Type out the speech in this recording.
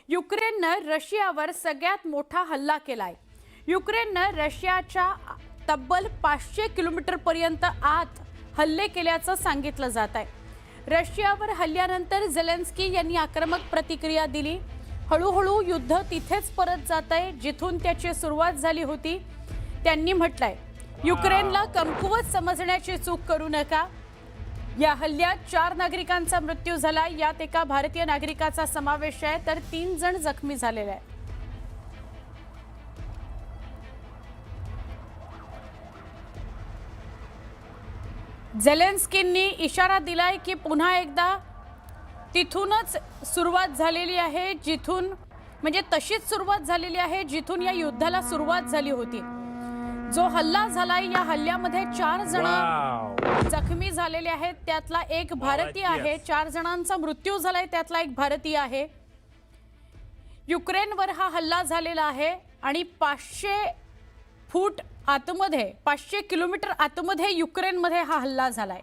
युक्रेननं रशियावर सगळ्यात मोठा हल्ला केलाय। युक्रेननं रशियाच्या तब्बल 500 किलोमीटर पर्यंत आत हल्ले केल्याचं सांगितलं जात आहे। रशियावर हल्ल्यानंतर झेलेन्स्की यांनी आक्रमक प्रतिक्रिया दिली। हळूहळू युद्ध तिथेच परत जात आहे जिथून त्याची सुरुवात झाली होती। त्यांनी म्हटलंय, युक्रेनला कमकुवत समजण्याची चूक करू नका। या हल्ल्यात 4 नागरिकांचा मृत्यू झाला, यात एका भारतीय नागरिकाचा समावेश आहे, तर 3 जण जखमी झालेले आहेत। झेलेन्स्कींनी इशारा दिलाय की पुन्हा एकदा तिथूनच सुरुवात झालेली आहे, जिथून म्हणजे तशीच सुरुवात झालेली आहे जिथून या युद्धाला सुरुवात झाली होती। जो हल्ला झालाय या हल्ल्यामध्ये 4 जण जखमी झालेले आहेत, त्यातला एक भारतीय आहे। 4 जणांचा मृत्यू झालाय, त्यातला एक भारतीय आहे। युक्रेनवर हा हल्ला झालेला आहे आणि 500 फूट आतमध्ये 500 किलोमीटर आतमध्ये युक्रेनमध्ये हा हल्ला झालाय।